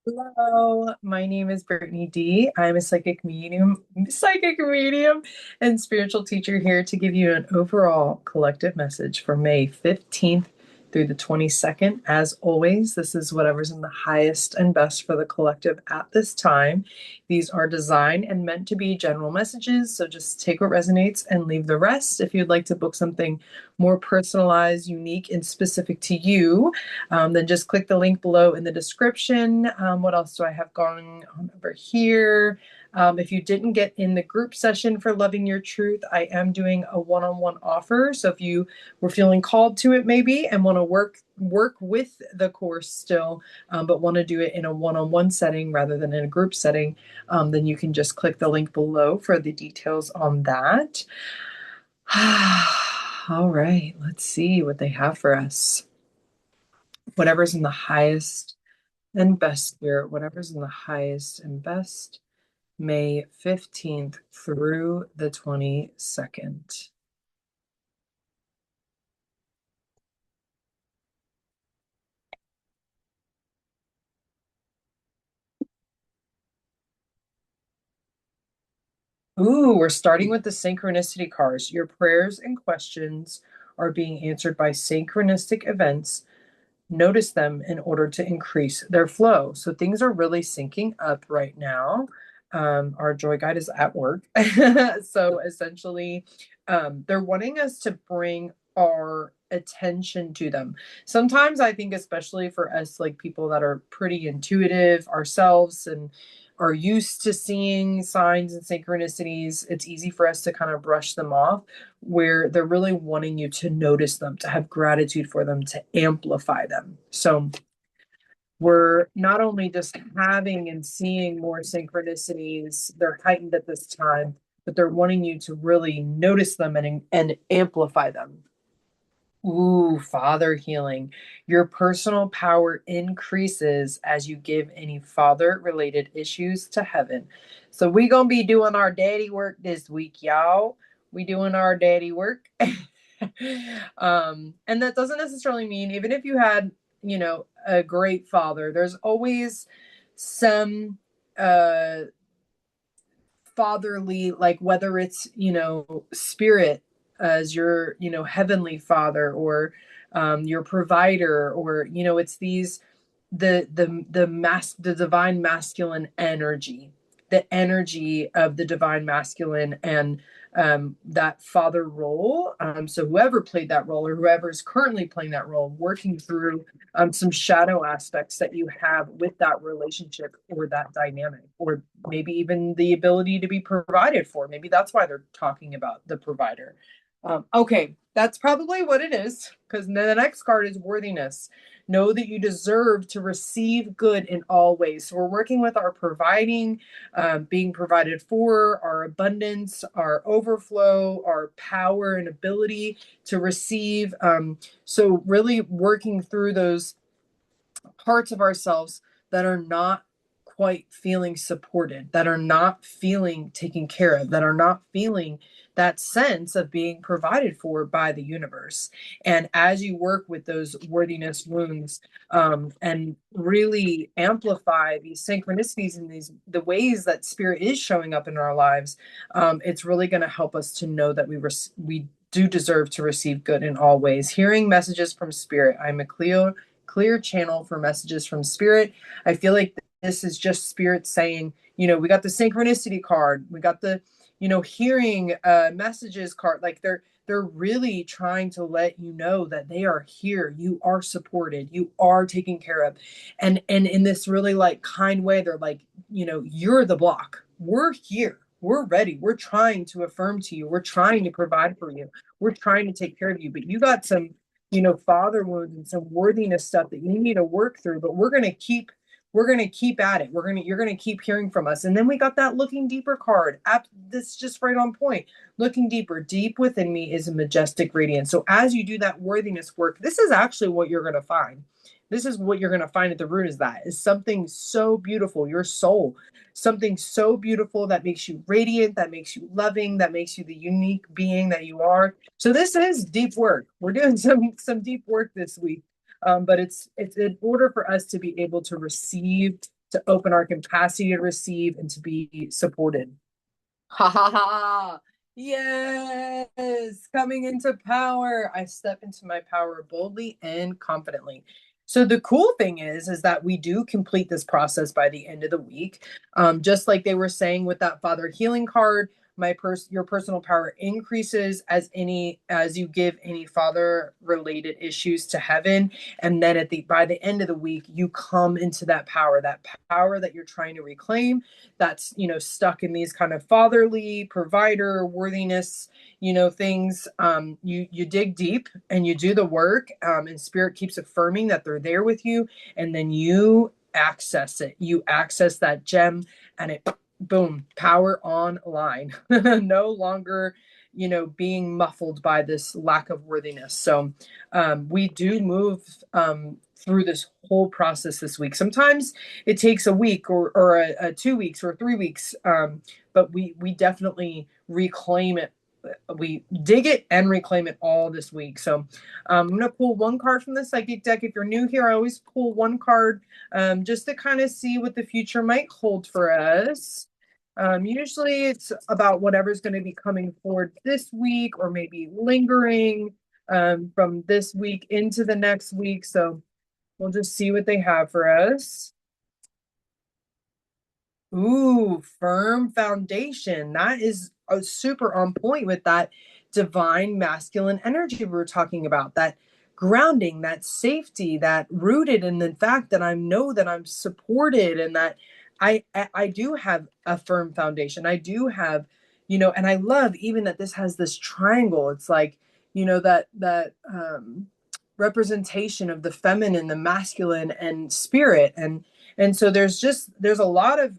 Hello, my name is Brittany D. I'm a psychic medium, and spiritual teacher here to give you an overall collective message for May 15th through the 22nd. As always, this is whatever's in the highest and best for the collective at this time. These are designed and meant to be general messages, so just take what resonates and leave the rest. If you'd like to book something more personalized, unique, and specific to you, then just click the link below in the description. What else do I have going on over here? If you didn't get in the group session for Loving Your Truth, I am doing a one-on-one offer. So if you were feeling called to it maybe and want to work with the course still, but want to do it in a one-on-one setting rather than in a group setting, then you can just click the link below for the details on that. All right, let's see what they have for us. Whatever's in the highest and best spirit, whatever's in the highest and best, May 15th through the 22nd. Ooh, we're starting with the synchronicity cards. Your prayers and questions are being answered by synchronistic events. Notice them in order to increase their flow. So things are really syncing up right now. Our joy guide is at work. So essentially, they're wanting us to bring our attention to them. Sometimes I think, especially for us, like people that are pretty intuitive ourselves and are used to seeing signs and synchronicities, it's easy for us to kind of brush them off, where they're really wanting you to notice them, to have gratitude for them, to amplify them. So we're not only just having and seeing more synchronicities, they're heightened at this time, but they're wanting you to really notice them and amplify them. Ooh, father healing. Your personal power increases as you give any father related issues to heaven. So we going to be doing our daddy work this week, y'all. We doing our daddy work. And that doesn't necessarily mean, even if you had, a great father, there's always some fatherly, like whether it's, spirit as your, heavenly father, or your provider, or, it's these, the divine masculine energy, the energy of the divine masculine, and that father role. So whoever played that role, or whoever is currently playing that role, working through some shadow aspects that you have with that relationship or that dynamic, or maybe even the ability to be provided for. Maybe that's why they're talking about the provider. Okay, that's probably what it is, because the next card is worthiness. Know that you deserve to receive good in all ways. So we're working with our providing, being provided for, our abundance, our overflow, our power and ability to receive. So really working through those parts of ourselves that are not quite feeling supported, that are not feeling taken care of, that are not feeling that sense of being provided for by the universe. And as you work with those worthiness wounds, and really amplify these synchronicities and the ways that spirit is showing up in our lives, it's really going to help us to know that we do deserve to receive good in all ways. Hearing messages from spirit. I'm a clear channel for messages from spirit. I feel like this is just spirit saying, we got the synchronicity card, we got the, hearing messages card. Like they're really trying to let you know that they are here, you are supported, you are taken care of. And in this really like kind way, they're like, you're the block, we're here, we're ready, we're trying to affirm to you, we're trying to provide for you, we're trying to take care of you, but you got some, father wounds and some worthiness stuff that you need to work through. But we're gonna keep at it. You're gonna keep hearing from us. And then we got that looking deeper card. This just right on point. Looking deeper, deep within me is a majestic radiance. So as you do that worthiness work, this is actually what you're gonna find. This is what you're gonna find at the root, is something so beautiful, your soul, something so beautiful that makes you radiant, that makes you loving, that makes you the unique being that you are. So this is deep work. We're doing some deep work this week. But it's in order for us to be able to receive, to open our capacity to receive, and to be supported. Ha ha ha. Yes, coming into power. I step into my power boldly and confidently. So the cool thing is that we do complete this process by the end of the week. Just like they were saying with that Father Healing card, your personal power increases as you give any father related issues to heaven, and then by the end of the week you come into that power that you're trying to reclaim, that's stuck in these kind of fatherly provider worthiness things. You dig deep and you do the work, and spirit keeps affirming that they're there with you, and then you access it, you access that gem, and it boom, power online. No longer being muffled by this lack of worthiness. So we do move through this whole process this week. Sometimes it takes a week or 2 weeks or 3 weeks, but we definitely reclaim it. We dig it and reclaim it all this week. So I'm going to pull one card from the psychic deck. If you're new here, I always pull one card just to kind of see what the future might hold for us. Usually it's about whatever's going to be coming forward this week, or maybe lingering from this week into the next week. So we'll just see what they have for us. Ooh, firm foundation. That is a super on point with that divine masculine energy we were talking about. That grounding, that safety, that rooted in the fact that I know that I'm supported, and that I do have a firm foundation. I do have, and I love even that this has this triangle. It's like, that representation of the feminine, the masculine, and spirit. And so there's a lot of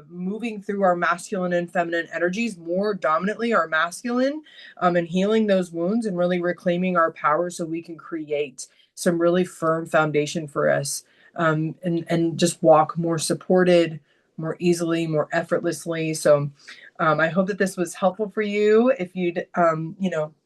moving through our masculine and feminine energies, more dominantly our masculine, and healing those wounds and really reclaiming our power so we can create some really firm foundation for us, and just walk more supported, more easily, more effortlessly. So I hope that this was helpful for you. If you'd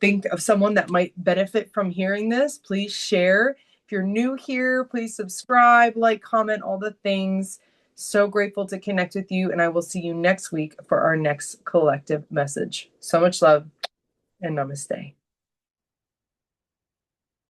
think of someone that might benefit from hearing this, please share. If you're new here, please subscribe, like, comment, all the things. So grateful to connect with you, and I will see you next week for our next collective message. So much love, and namaste.